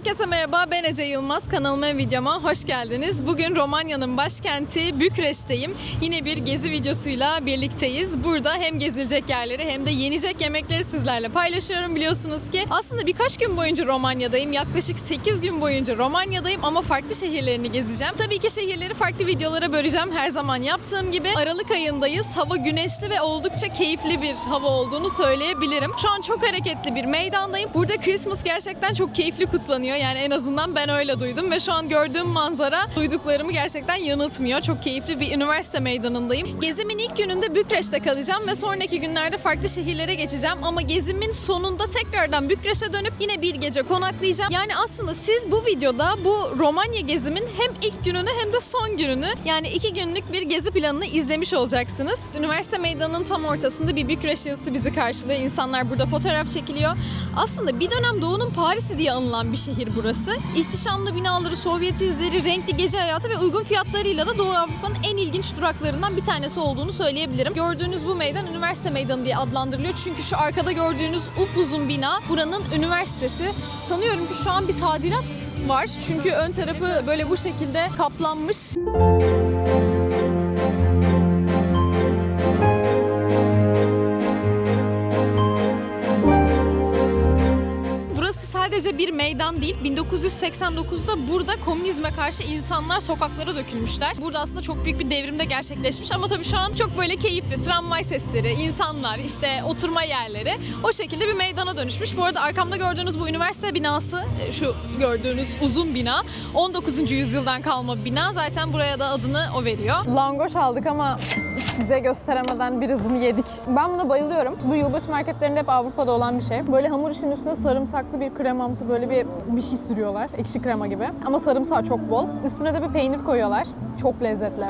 Herkese merhaba, ben Ece Yılmaz. Kanalıma ve videoma hoş geldiniz. Bugün Romanya'nın başkenti Bükreş'teyim. Yine bir gezi videosuyla birlikteyiz. Burada hem gezilecek yerleri hem de yenecek yemekleri sizlerle paylaşıyorum. Biliyorsunuz ki aslında birkaç gün boyunca Romanya'dayım. Yaklaşık 8 gün boyunca Romanya'dayım ama farklı şehirlerini gezeceğim. Tabii ki şehirleri farklı videolara böleceğim. Her zaman yaptığım gibi Aralık ayındayız. Hava güneşli ve oldukça keyifli bir hava olduğunu söyleyebilirim. Şu an çok hareketli bir meydandayım. Burada Christmas gerçekten çok keyifli kutlanıyor. Yani en azından ben öyle duydum ve şu an gördüğüm manzara duyduklarımı gerçekten yanıltmıyor. Çok keyifli bir üniversite meydanındayım. Gezimin ilk gününde Bükreş'te kalacağım ve sonraki günlerde farklı şehirlere geçeceğim ama gezimin sonunda tekrardan Bükreş'e dönüp yine bir gece konaklayacağım. Yani aslında siz bu videoda bu Romanya gezimin hem ilk gününü hem de son gününü, yani 2 günlük bir gezi planını izlemiş olacaksınız. Üniversite meydanının tam ortasında bir Bükreş yazısı bizi karşılıyor. İnsanlar burada fotoğraf çekiliyor. Aslında bir dönem Doğu'nun Paris'i diye anılan bir şehir burası. İhtişamlı binaları, Sovyet izleri, renkli gece hayatı ve uygun fiyatlarıyla da Doğu Avrupa'nın en ilginç duraklarından bir tanesi olduğunu söyleyebilirim. Gördüğünüz bu meydan üniversite meydanı diye adlandırılıyor. Çünkü şu arkada gördüğünüz upuzun bina buranın üniversitesi. Sanıyorum ki şu an bir tadilat var. Çünkü ön tarafı böyle bu şekilde kaplanmış. Sadece bir meydan değil, 1989'da burada komünizme karşı insanlar sokaklara dökülmüşler. Burada aslında çok büyük bir devrim de gerçekleşmiş ama tabii şu an çok böyle keyifli tramvay sesleri, insanlar, işte oturma yerleri o şekilde bir meydana dönüşmüş. Bu arada arkamda gördüğünüz bu üniversite binası, şu gördüğünüz uzun bina 19. yüzyıldan kalma bir bina. Zaten buraya da adını o veriyor. Langoş aldık ama size gösteremeden birazını yedik. Ben buna bayılıyorum. Bu yılbaşı marketlerinde hep Avrupa'da olan bir şey. Böyle hamur işinin üstüne sarımsaklı bir kremamsı böyle bir şey sürüyorlar. Ekşi krema gibi. Ama sarımsağı çok bol. Üstüne de bir peynir koyuyorlar. Çok lezzetli.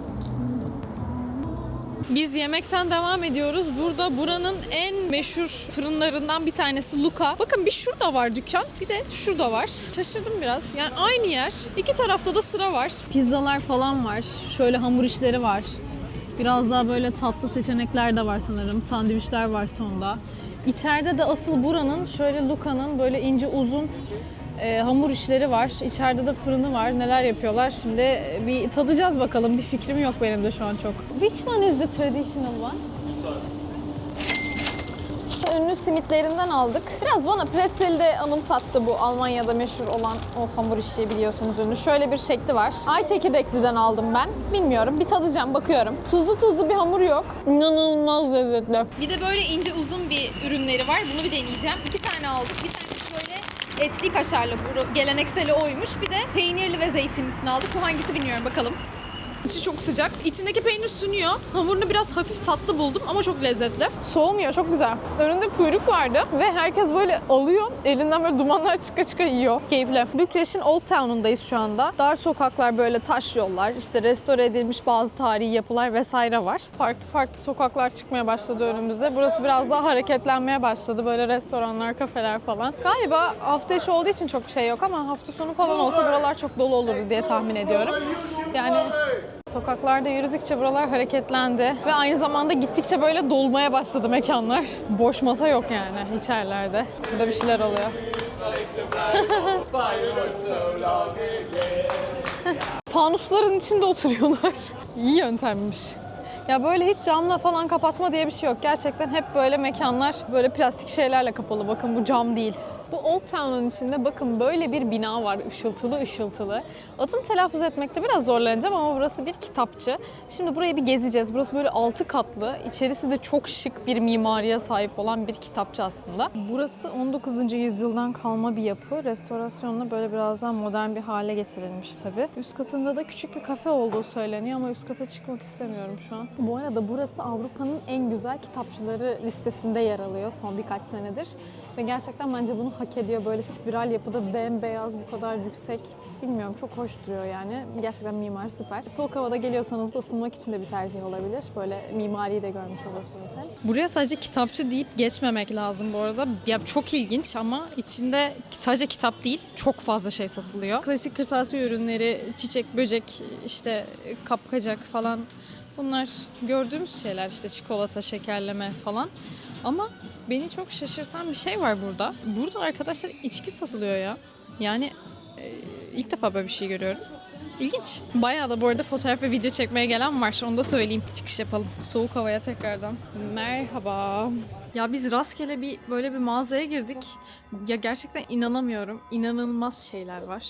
Biz yemekten devam ediyoruz. Burada buranın en meşhur fırınlarından bir tanesi Luka. Bakın bir şurada var dükkan, bir de şurada var. Şaşırdım biraz. Yani aynı yer. İki tarafta da sıra var. Pizzalar falan var. Şöyle hamur işleri var. Biraz daha böyle tatlı seçenekler de var sanırım. Sandviçler var sonda. İçeride de asıl buranın şöyle Luka'nın böyle ince uzun hamur işleri var. İçeride de fırını var. Neler yapıyorlar? Şimdi bir tadacağız bakalım. Bir fikrim yok benim de şu an çok. Which one is the traditional one? Ünlü simitlerinden aldık. Biraz bana pretzeli de anımsattı bu Almanya'da meşhur olan o hamur işi, biliyorsunuz ünlü. Şöyle bir şekli var. Ay çekirdekliden aldım ben. Bilmiyorum. Bir tadacağım, bakıyorum. Tuzlu bir hamur yok. İnanılmaz lezzetli. Bir de böyle ince uzun bir ürünleri var. Bunu bir deneyeceğim. 2 tane aldık. Bir tanesi böyle etli kaşarlı. Bu gelenekseli oymuş. Bir de peynirli ve zeytinlisini aldık. Bu hangisi bilmiyorum. Bakalım. İçi çok sıcak. İçindeki peynir sünüyor. Hamurunu biraz hafif tatlı buldum ama çok lezzetli. Soğumuyor, çok güzel. Önünde kuyruk vardı ve herkes böyle alıyor. Elinden böyle dumanlar çıka yiyor. Keyifli. Bükreş'in Old Town'undayız şu anda. Dar sokaklar, böyle taş yollar, işte restore edilmiş bazı tarihi yapılar vesaire var. Farklı sokaklar çıkmaya başladı önümüze. Burası biraz daha hareketlenmeye başladı. Böyle restoranlar, kafeler falan. Galiba hafta içi olduğu için çok bir şey yok ama hafta sonu falan olsa buralar çok dolu olurdu diye tahmin ediyorum. Yani sokaklarda yürüdükçe buralar hareketlendi ve aynı zamanda gittikçe böyle dolmaya başladı mekanlar. Boş masa yok yani içerilerde. Burada bir şeyler oluyor. Fanusların içinde oturuyorlar. İyi yöntemmiş. Ya böyle hiç camla falan kapatma diye bir şey yok. Gerçekten hep böyle mekanlar böyle plastik şeylerle kapalı. Bakın bu cam değil. Bu Old Town'un içinde bakın böyle bir bina var, ışıltılı. Adını telaffuz etmekte biraz zorlanacağım ama burası bir kitapçı. Şimdi burayı bir gezeceğiz. Burası böyle 6 katlı. İçerisi de çok şık bir mimariye sahip olan bir kitapçı aslında. Burası 19. yüzyıldan kalma bir yapı. Restorasyonla böyle biraz daha modern bir hale getirilmiş tabii. Üst katında da küçük bir kafe olduğu söyleniyor ama üst kata çıkmak istemiyorum şu an. Bu arada burası Avrupa'nın en güzel kitapçıları listesinde yer alıyor son birkaç senedir. Ve gerçekten bence bunu hak ediyor. Böyle spiral yapıda bembeyaz, bu kadar yüksek. Bilmiyorum, çok hoş duruyor yani. Gerçekten mimari süper. Soğuk havada geliyorsanız da ısınmak için de bir tercih olabilir. Böyle mimariyi de görmüş olursunuz hem. Buraya sadece kitapçı deyip geçmemek lazım bu arada. Ya çok ilginç ama içinde sadece kitap değil, çok fazla şey satılıyor. Klasik kırtasiye ürünleri, çiçek, böcek, işte kapkacak falan. Bunlar gördüğümüz şeyler, işte çikolata, şekerleme falan. Ama beni çok şaşırtan bir şey var burada. Burada arkadaşlar içki satılıyor ya. Yani ilk defa böyle bir şey görüyorum. İlginç. Bayağı da bu arada fotoğraf ve video çekmeye gelen var. Onu da söyleyeyim. Çıkış yapalım. Soğuk havaya tekrardan. Merhaba. Ya biz rastgele böyle bir mağazaya girdik. Ya gerçekten inanamıyorum. İnanılmaz şeyler var.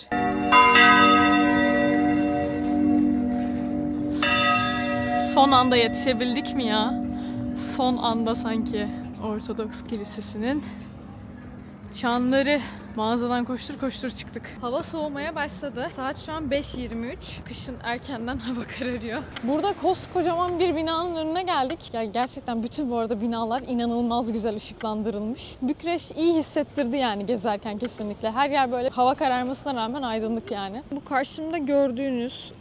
Son anda yetişebildik mi ya? Son anda sanki. Ortodoks Kilisesi'nin çanları. Mağazadan koştur koştur çıktık. Hava soğumaya başladı. Saat şu an 5:23. Kışın erkenden hava kararıyor. Burada koskocaman bir binanın önüne geldik. Ya gerçekten bütün bu arada binalar inanılmaz güzel ışıklandırılmış. Bükreş iyi hissettirdi yani gezerken kesinlikle. Her yer böyle hava kararmasına rağmen aydınlık yani. Bu karşımda gördüğünüz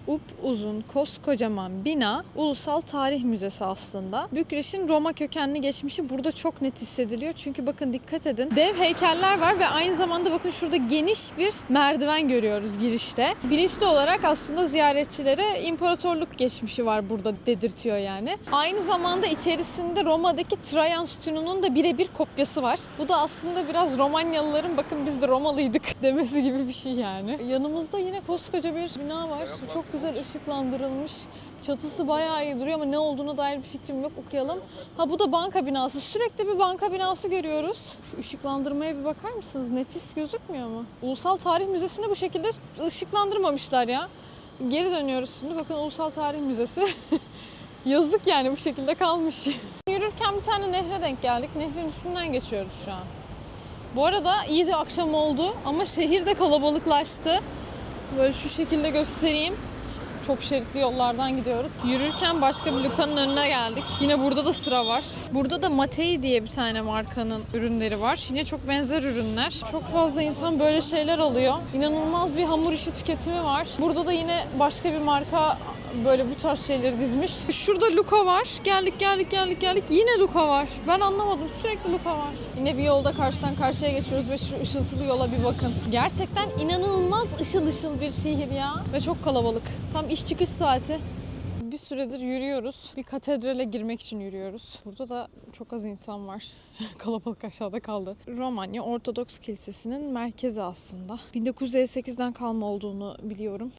uzun koskocaman bina Ulusal Tarih Müzesi aslında. Bükreş'in Roma kökenli geçmişi burada çok net hissediliyor. Çünkü bakın dikkat edin. Dev heykeller var ve aynı zamanda bakın şurada geniş bir merdiven görüyoruz girişte. Bilinçli olarak aslında ziyaretçilere imparatorluk geçmişi var burada dedirtiyor yani. Aynı zamanda içerisinde Roma'daki Trajan sütununun da birebir kopyası var. Bu da aslında biraz Romanyalıların bakın biz de Romalıydık demesi gibi bir şey yani. Yanımızda yine koskoca bir bina var. Çok güzel ışıklandırılmış. Çatısı bayağı iyi duruyor ama ne olduğuna dair bir fikrim yok. Okuyalım. Ha bu da banka binası. Sürekli bir banka binası görüyoruz. Şu ışıklandırmaya bir bakar mısınız? Nefis gözükmüyor mu? Ulusal Tarih Müzesi'nde bu şekilde ışıklandırmamışlar ya. Geri dönüyoruz şimdi. Bakın Ulusal Tarih Müzesi. Yazık yani bu şekilde kalmış. Yürürken bir tane nehre denk geldik. Nehrin üstünden geçiyoruz şu an. Bu arada iyice akşam oldu ama şehir de kalabalıklaştı. Böyle şu şekilde göstereyim. Çok şeritli yollardan gidiyoruz. Yürürken başka bir Luca'nın önüne geldik. Yine burada da sıra var. Burada da Matei diye bir tane markanın ürünleri var. Yine çok benzer ürünler. Çok fazla insan böyle şeyler alıyor. İnanılmaz bir hamur işi tüketimi var. Burada da yine başka bir marka böyle bu tarz şeyleri dizmiş. Şurada Luca var. Geldik. Yine Luca var. Ben anlamadım. Sürekli Luca var. Yine bir yolda karşıdan karşıya geçiyoruz ve şu ışıltılı yola bir bakın. Gerçekten inanılmaz ışıl ışıl bir şehir ya. Ve çok kalabalık. Tam iş çıkış saati. Bir süredir yürüyoruz. Bir katedrale girmek için yürüyoruz. Burada da çok az insan var. Kalabalık aşağıda kaldı. Romanya Ortodoks Kilisesi'nin merkezi aslında. 1958'den kalma olduğunu biliyorum.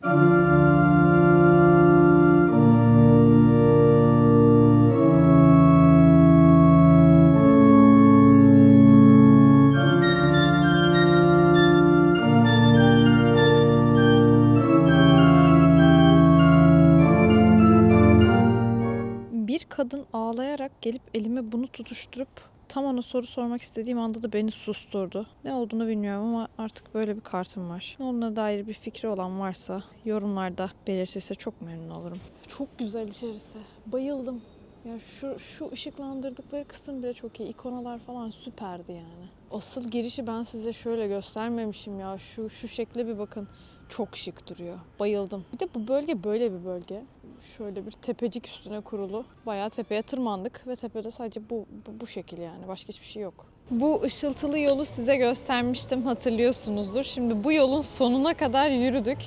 Kadın ağlayarak gelip elime bunu tutuşturup tam ona soru sormak istediğim anda da beni susturdu. Ne olduğunu bilmiyorum ama artık böyle bir kartım var. Onunla dair bir fikri olan varsa yorumlarda belirtirse çok memnun olurum. Çok güzel içerisi. Bayıldım. Ya şu ışıklandırdıkları kısım bile çok iyi. İkonalar falan süperdi yani. Asıl girişi ben size şöyle göstermemişim ya. Şu şekle bir bakın. Çok şık duruyor. Bayıldım. Bir de bu bölge böyle bir bölge. Şöyle bir tepecik üstüne kurulu. Bayağı tepeye tırmandık ve tepede sadece bu şekil yani. Başka hiçbir şey yok. Bu ışıltılı yolu size göstermiştim, hatırlıyorsunuzdur. Şimdi bu yolun sonuna kadar yürüdük.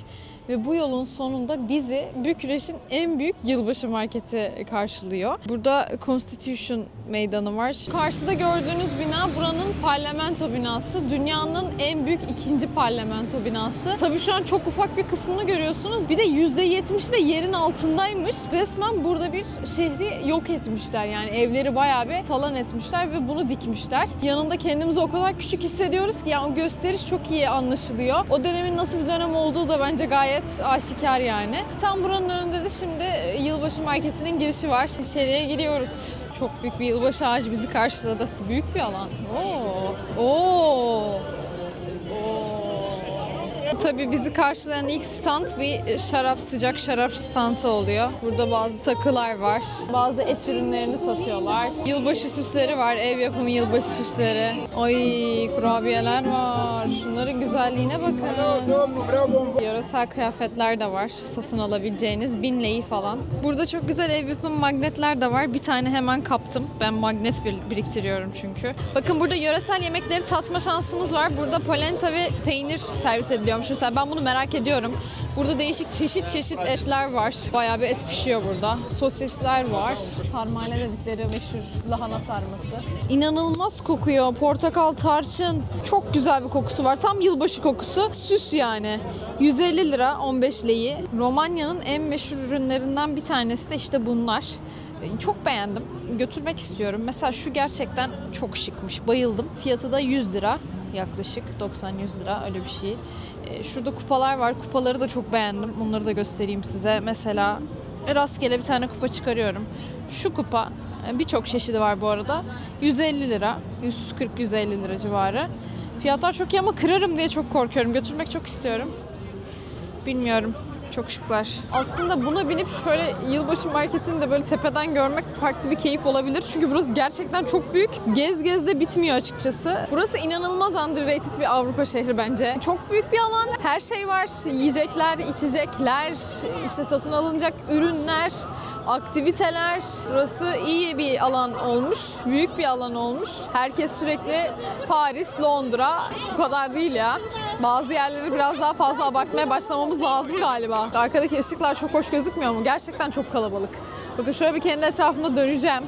Ve bu yolun sonunda bizi Bükreş'in en büyük yılbaşı marketi karşılıyor. Burada Constitution Meydanı var. Karşıda gördüğünüz bina buranın parlamento binası. Dünyanın en büyük ikinci parlamento binası. Tabii şu an çok ufak bir kısmını görüyorsunuz. Bir de %70'i de yerin altındaymış. Resmen burada bir şehri yok etmişler. Yani evleri bayağı bir talan etmişler ve bunu dikmişler. Yanında kendimizi o kadar küçük hissediyoruz ki yani o gösteriş çok iyi anlaşılıyor. O dönemin nasıl bir dönem olduğu da bence gayet aşikar yani. Tam buranın önünde de şimdi yılbaşı marketinin girişi var. İçeriye giriyoruz. Çok büyük bir yılbaşı ağacı bizi karşıladı. Büyük bir alan. Oo. Tabii bizi karşılayan ilk stand bir sıcak şarap standı oluyor. Burada bazı takılar var. Bazı et ürünlerini satıyorlar. Yılbaşı süsleri var. Ev yapımı yılbaşı süsleri. Ay kurabiyeler var. Şunların güzelliğine bakın. Yöresel kıyafetler de var. Satın alabileceğiniz 1000 lei falan. Burada çok güzel ev yapımı magnetler de var. Bir tane hemen kaptım. Ben magnet biriktiriyorum çünkü. Bakın burada yöresel yemekleri tatma şansınız var. Burada polenta ve peynir servis ediliyormuş. olmuş. Mesela ben bunu merak ediyorum. Burada değişik çeşit etler var. Bayağı bir et pişiyor burada. Sosisler var. Sarmayla dedikleri meşhur lahana sarması. İnanılmaz kokuyor. Portakal, tarçın. Çok güzel bir kokusu var. Tam yılbaşı kokusu. Süs yani. 150 lira 15 leyi. Romanya'nın en meşhur ürünlerinden bir tanesi de işte bunlar. Çok beğendim. Götürmek istiyorum. Mesela şu gerçekten çok şıkmış. Bayıldım. Fiyatı da 100 lira. Yaklaşık 90-100 lira öyle bir şey. Şurada kupalar var. Kupaları da çok beğendim. Bunları da göstereyim size. Mesela rastgele bir tane kupa çıkarıyorum. Şu kupa birçok çeşidi var bu arada. 150 lira. 140-150 lira civarı. Fiyatlar çok iyi ama kırarım diye çok korkuyorum. Götürmek çok istiyorum. Bilmiyorum. Çok şıklar. Aslında buna binip şöyle yılbaşı marketini de böyle tepeden görmek farklı bir keyif olabilir. Çünkü burası gerçekten çok büyük. Gez gez de bitmiyor açıkçası. Burası inanılmaz underrated bir Avrupa şehri bence. Çok büyük bir alan. Her şey var. Yiyecekler, içecekler, işte satın alınacak ürünler, aktiviteler. Burası iyi bir alan olmuş. Büyük bir alan olmuş. Herkes sürekli Paris, Londra. Bu kadar değil ya. Bazı yerleri biraz daha fazla abartmaya başlamamız lazım galiba. Arkadaki ışıklar çok hoş gözükmüyor mu? Gerçekten çok kalabalık. Bakın şöyle bir kendi etrafımda döneceğim.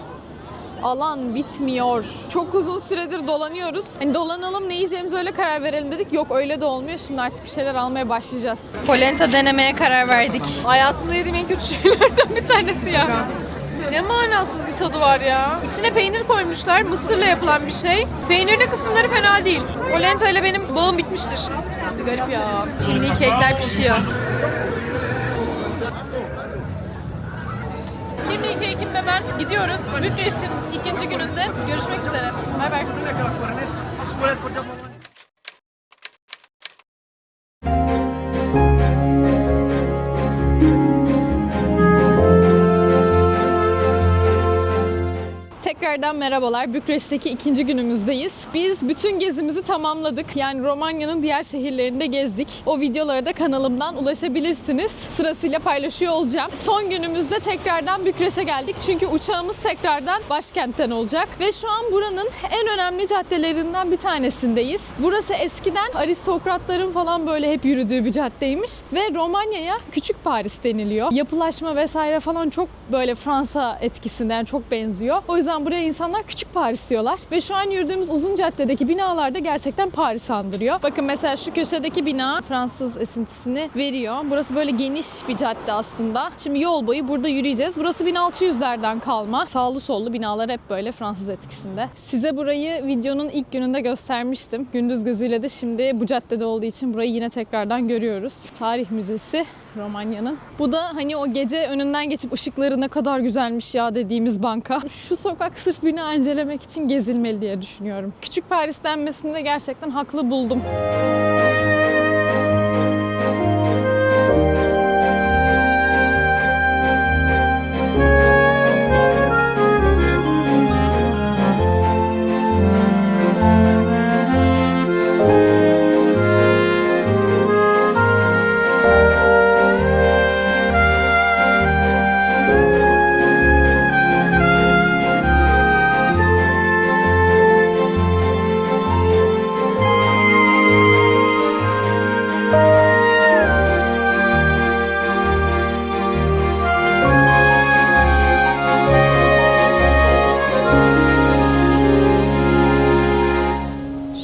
Alan bitmiyor. Çok uzun süredir dolanıyoruz. Hani dolanalım, ne yiyeceğimize öyle karar verelim dedik. Yok, öyle de olmuyor. Şimdi artık bir şeyler almaya başlayacağız. Polenta denemeye karar verdik. Hayatımda yediğim en kötü şeylerden bir tanesi ya. Ne manasız bir tadı var ya. İçine peynir koymuşlar. Mısırla yapılan bir şey. Peynirli kısımları fena değil. Polenta ile benim bağım bitmiştir. Garip ya. Şimdi kekler pişiyor. Şimdi iki ekibimle ben gidiyoruz. Bükreş'in ikinci gününde. Görüşmek üzere. Bay bay. Tekrardan merhabalar. Bükreş'teki ikinci günümüzdeyiz. Biz bütün gezimizi tamamladık. Yani Romanya'nın diğer şehirlerinde gezdik. O videolara da kanalımdan ulaşabilirsiniz. Sırasıyla paylaşıyor olacağım. Son günümüzde tekrardan Bükreş'e geldik. Çünkü uçağımız tekrardan başkentten olacak. Ve şu an buranın en önemli caddelerinden bir tanesindeyiz. Burası eskiden aristokratların falan böyle hep yürüdüğü bir caddeymiş. Ve Romanya'ya Küçük Paris deniliyor. Yapılaşma vesaire falan çok böyle Fransa etkisinden çok benziyor. O yüzden buraya insanlar Küçük Paris diyorlar. Ve şu an yürüdüğümüz uzun caddedeki binalar da gerçekten Paris andırıyor. Bakın mesela şu köşedeki bina Fransız esintisini veriyor. Burası böyle geniş bir cadde aslında. Şimdi yol boyu burada yürüyeceğiz. Burası 1600'lerden kalma. Sağlı sollu binalar hep böyle Fransız etkisinde. Size burayı videonun ilk gününde göstermiştim. Gündüz gözüyle de şimdi bu caddede olduğu için burayı yine tekrardan görüyoruz. Tarih Müzesi Romanya'nın. Bu da hani o gece önünden geçip ışıkları ne kadar güzelmiş ya dediğimiz banka. Şu sokak sırf bina incelemek için gezilmeli diye düşünüyorum. Küçük Paris denmesinde gerçekten haklı buldum.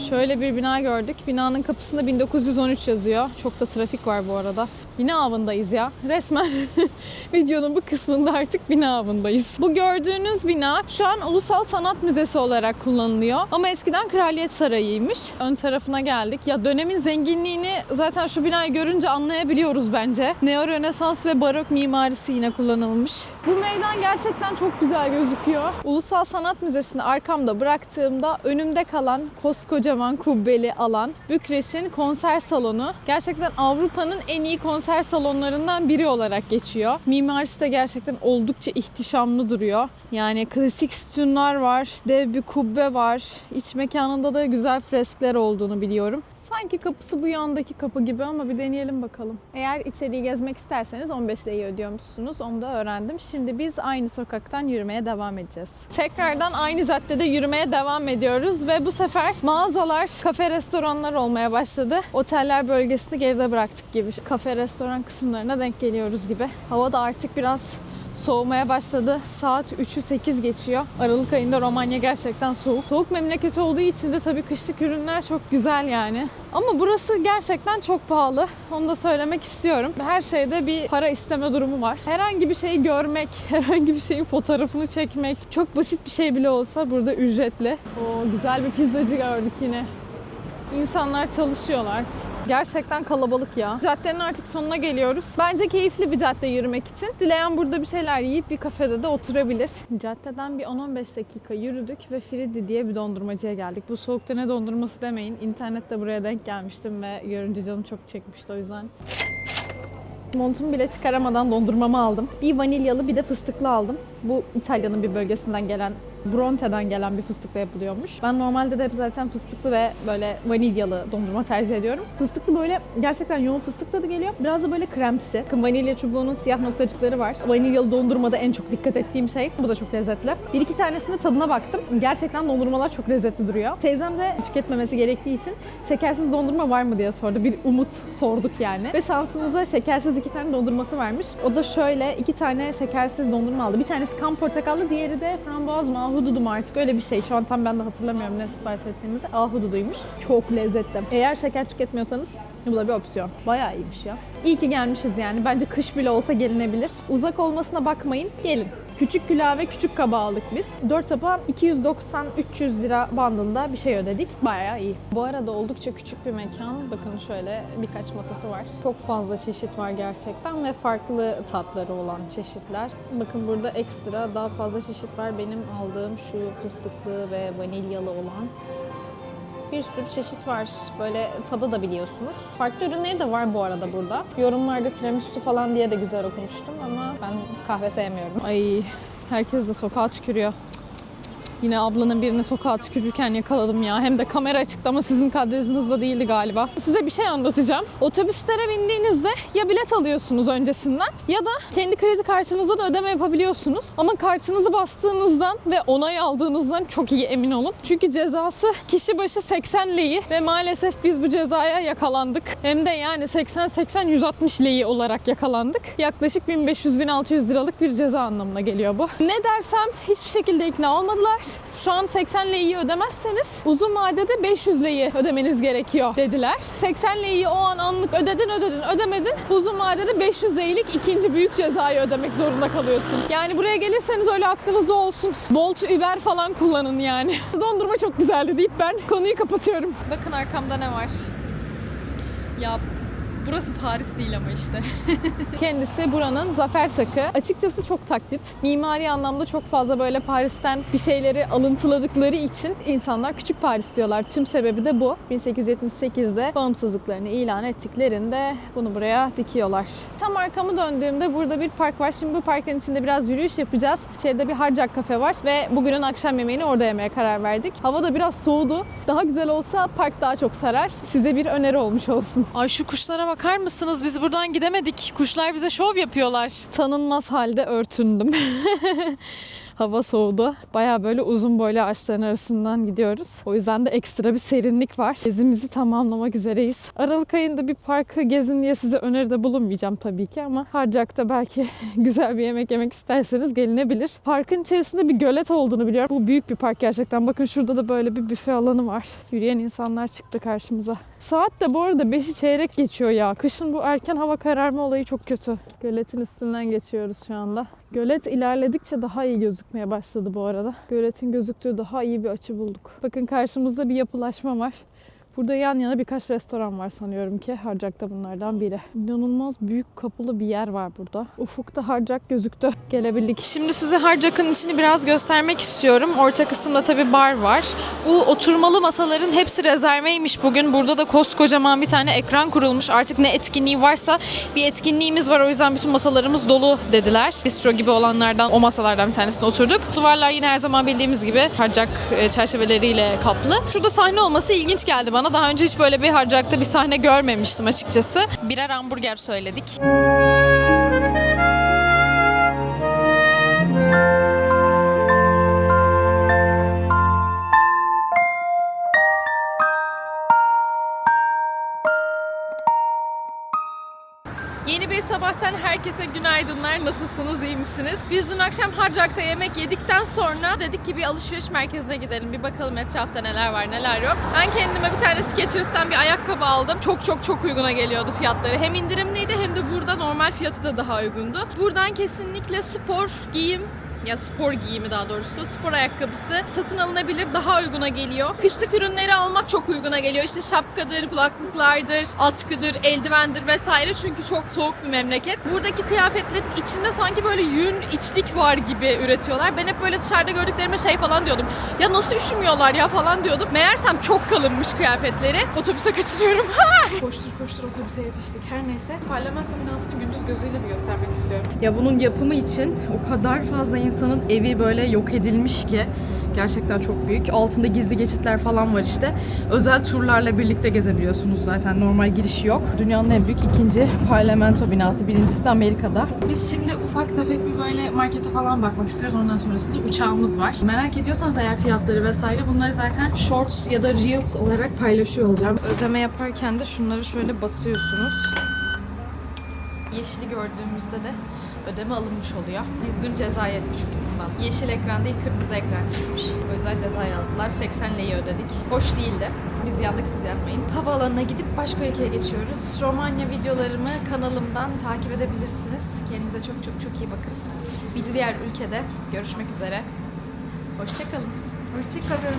Şöyle bir bina gördük. Binanın kapısında 1913 yazıyor. Çok da trafik var bu arada. Bina avındayız ya. Resmen videonun bu kısmında artık bina avındayız. Bu gördüğünüz bina şu an Ulusal Sanat Müzesi olarak kullanılıyor. Ama eskiden Kraliyet Sarayı'ymış. Ön tarafına geldik. Ya dönemin zenginliğini zaten şu binayı görünce anlayabiliyoruz bence. Neo-Rönesans ve Barok mimarisi yine kullanılmış. Bu meydan gerçekten çok güzel gözüküyor. Ulusal Sanat Müzesi'ni arkamda bıraktığımda önümde kalan koskocaman kubbeli alan Bükreş'in konser salonu. Gerçekten Avrupa'nın en iyi konser salonlarından biri olarak geçiyor. Mimarisi de gerçekten oldukça ihtişamlı duruyor. Yani klasik sütunlar var, dev bir kubbe var. İç mekanında da güzel freskler olduğunu biliyorum. Sanki kapısı bu yandaki kapı gibi ama bir deneyelim bakalım. Eğer içeriği gezmek isterseniz 15 lirayı ödüyormuşsunuz. Onu da öğrendim. Şimdi biz aynı sokaktan yürümeye devam edeceğiz. Tekrardan aynı caddede yürümeye devam ediyoruz ve bu sefer mağazalar, kafeler kafe restoranlar olmaya başladı. Oteller bölgesini geride bıraktık gibi. Kafe restoran kısımlarına denk geliyoruz gibi. Hava da artık biraz soğumaya başladı. Saat 3'ü 8 geçiyor. Aralık ayında Romanya gerçekten soğuk. Soğuk memleketi olduğu için de tabii kışlık ürünler çok güzel yani. Ama burası gerçekten çok pahalı. Onu da söylemek istiyorum. Her şeyde bir para isteme durumu var. Herhangi bir şeyi görmek, herhangi bir şeyin fotoğrafını çekmek, çok basit bir şey bile olsa burada ücretli. Oo, güzel bir pizzacı gördük yine. İnsanlar çalışıyorlar. Gerçekten kalabalık ya. Caddenin artık sonuna geliyoruz. Bence keyifli bir cadde yürümek için. Dileyen burada bir şeyler yiyip bir kafede de oturabilir. Caddeden bir 10-15 dakika yürüdük ve Fridi diye bir dondurmacıya geldik. Bu soğukta ne dondurması demeyin. İnternette buraya denk gelmiştim ve görünce canım çok çekmişti o yüzden. Montumu bile çıkaramadan dondurmamı aldım. Bir vanilyalı bir de fıstıklı aldım. Bu İtalya'nın bir bölgesinden gelen, Bronte'den gelen bir fıstıkla yapılıyormuş. Ben normalde de hep zaten fıstıklı ve böyle vanilyalı dondurma tercih ediyorum. Fıstıklı böyle gerçekten yoğun fıstık tadı geliyor. Biraz da böyle kremsi. Vanilya çubuğunun siyah noktacıkları var. Vanilyalı dondurmada en çok dikkat ettiğim şey. Bu da çok lezzetli. Bir iki tanesinin tadına baktım. Gerçekten dondurmalar çok lezzetli duruyor. Teyzem de tüketmemesi gerektiği için şekersiz dondurma var mı diye sordu. Bir umut sorduk yani. Ve şansımıza şekersiz 2 tane dondurması varmış. O da şöyle 2 tane şekersiz dondurma aldı. Bir tanesi kan portakallı, diğeri de frambuaz mı, ahududu mu artık öyle bir şey. Şu an tam ben de hatırlamıyorum ne sipariş ettiğimizi. Ahududuymuş. Çok lezzetli. Eğer şeker tüketmiyorsanız bu da bir opsiyon. Bayağı iyiymiş ya. İyi ki gelmişiz yani. Bence kış bile olsa gelinebilir. Uzak olmasına bakmayın. Gelin. Küçük külah ve küçük kaba aldık biz. 4 tapa 290-300 lira bandında bir şey ödedik. Bayağı iyi. Bu arada oldukça küçük bir mekan. Bakın şöyle birkaç masası var. Çok fazla çeşit var gerçekten ve farklı tatları olan çeşitler. Bakın burada ekstra daha fazla çeşit var. Benim aldığım şu fıstıklı ve vanilyalı olan. Bir sürü çeşit var. Böyle tadı da biliyorsunuz. Farklı ürünleri de var bu arada burada. Yorumlarda tiramisu falan diye de güzel okumuştum ama ben kahve sevmiyorum. Ay, herkes de sokağa tükürüyor. Yine ablanın birini sokağa tükürürken yakaladım ya. Hem de kamera açıktı ama sizin kadrajınızda değildi galiba. Size bir şey anlatacağım. Otobüslere bindiğinizde ya bilet alıyorsunuz öncesinden ya da kendi kredi kartınızla da ödeme yapabiliyorsunuz. Ama kartınızı bastığınızdan ve onay aldığınızdan çok iyi emin olun. Çünkü cezası kişi başı 80 leyi ve maalesef biz bu cezaya yakalandık. Hem de yani 80-160 leyi olarak yakalandık. Yaklaşık 1500-1600 liralık bir ceza anlamına geliyor bu. Ne dersem hiçbir şekilde ikna olmadılar. Şu an 80 leyi ödemezseniz uzun vadede 500 leyi ödemeniz gerekiyor dediler. 80 leyi o an anlık ödemedin. Uzun vadede 500 leyilik ikinci büyük cezayı ödemek zorunda kalıyorsun. Yani buraya gelirseniz öyle aklınızda olsun. Bolt, Uber falan kullanın yani. Dondurma çok güzeldi deyip ben konuyu kapatıyorum. Bakın arkamda ne var? Ya burası Paris değil ama işte. Kendisi buranın zafer takı. Açıkçası çok taklit. Mimari anlamda çok fazla böyle Paris'ten bir şeyleri alıntıladıkları için insanlar küçük Paris diyorlar. Tüm sebebi de bu. 1878'de bağımsızlıklarını ilan ettiklerinde bunu buraya dikiyorlar. Tam arkamı döndüğümde burada bir park var. Şimdi bu parkın içinde biraz yürüyüş yapacağız. İçeride bir Hard Rock kafe var ve bugünün akşam yemeğini orada yemeye karar verdik. Hava da biraz soğudu. Daha güzel olsa park daha çok sarar. Size bir öneri olmuş olsun. Ay şu kuşlara bakar mısınız? Biz buradan gidemedik. Kuşlar bize şov yapıyorlar. Tanınmaz halde örtündüm. Hava soğudu. Bayağı böyle uzun boylu ağaçların arasından gidiyoruz. O yüzden de ekstra bir serinlik var. Gezimizi tamamlamak üzereyiz. Aralık ayında bir parkı gezin diye size öneride bulunmayacağım tabii ki ama Harcak'ta belki güzel bir yemek yemek isterseniz gelinebilir. Parkın içerisinde bir gölet olduğunu biliyorum. Bu büyük bir park gerçekten. Bakın şurada da böyle bir büfe alanı var. Yürüyen insanlar çıktı karşımıza. Saat de bu arada 5'i çeyrek geçiyor ya. Kışın bu erken hava kararma olayı çok kötü. Göletin üstünden geçiyoruz şu anda. Gölet ilerledikçe daha iyi gözükmeye başladı bu arada. Göletin gözüktüğü daha iyi bir açı bulduk. Bakın karşımızda bir yapılaşma var. Burada yan yana birkaç restoran var sanıyorum ki. Harcak da bunlardan biri. İnanılmaz büyük kapılı bir yer var burada. Ufukta Harcak gözüktü. Gelebildik. Şimdi size Harcak'ın içini biraz göstermek istiyorum. Orta kısımda tabii bar var. Bu oturmalı masaların hepsi rezerveymiş bugün. Burada da koskocaman bir tane ekran kurulmuş. Artık ne etkinliği varsa bir etkinliğimiz var. O yüzden bütün masalarımız dolu dediler. Bistro gibi olanlardan, o masalardan bir tanesine oturduk. Duvarlar yine her zaman bildiğimiz gibi Harcak çerçeveleriyle kaplı. Şurada sahne olması ilginç geldi bana. Daha önce hiç böyle bir Harcak'ta bir sahne görmemiştim açıkçası. Birer hamburger söyledik. Yeni bir sabahtan herkese günaydınlar. Nasılsınız, iyi misiniz? Biz dün akşam Hard Rock'ta yemek yedikten sonra dedik ki bir alışveriş merkezine gidelim. Bir bakalım etrafta neler var neler yok. Ben kendime bir tane Skechers'tan bir ayakkabı aldım. Çok uyguna geliyordu fiyatları. Hem indirimliydi hem de burada normal fiyatı da daha uygundu. Buradan kesinlikle spor giyim, ya spor giyimi daha doğrusu, spor ayakkabısı satın alınabilir, daha uyguna geliyor. Kışlık ürünleri almak çok uyguna geliyor. İşte şapkadır, kulaklıklardır, atkıdır, eldivendir vesaire, çünkü çok soğuk bir memleket. Buradaki kıyafetlerin içinde sanki böyle yün, içlik var gibi üretiyorlar. Ben hep böyle dışarıda gördüklerime şey falan diyordum. Ya nasıl üşümüyorlar ya falan diyordum. Meğersem çok kalınmış kıyafetleri. Otobüse kaçırıyorum. Koştur otobüse yetiştik. Her neyse. Parlamento binasını gündüz gözüyle bir göstermek istiyorum. Ya bunun yapımı için o kadar fazla insanın evi böyle yok edilmiş ki gerçekten çok büyük. Altında gizli geçitler falan var işte. Özel turlarla birlikte gezebiliyorsunuz zaten. Normal girişi yok. Dünyanın en büyük ikinci parlamento binası. Birincisi de Amerika'da. Biz şimdi ufak tefek bir böyle markete falan bakmak istiyoruz. Ondan sonrasında uçağımız var. Merak ediyorsanız eğer fiyatları vesaire, bunları zaten Shorts ya da Reels olarak paylaşıyor olacağım. Ödeme yaparken de şunları şöyle basıyorsunuz. Yeşili gördüğümüzde de ödeme alınmış oluyor. Biz dün ceza yedik çünkü bundan. Yeşil ekran değil, kırmızı ekran çıkmış. O yüzden ceza yazdılar. 80 lirayı ödedik. Hoş değildi. Biz yandık, siz yapmayın. Havaalanına gidip başka ülkeye geçiyoruz. Romanya videolarımı kanalımdan takip edebilirsiniz. Kendinize çok iyi bakın. Bir diğer ülkede görüşmek üzere. Hoşçakalın. Hoşçakalın.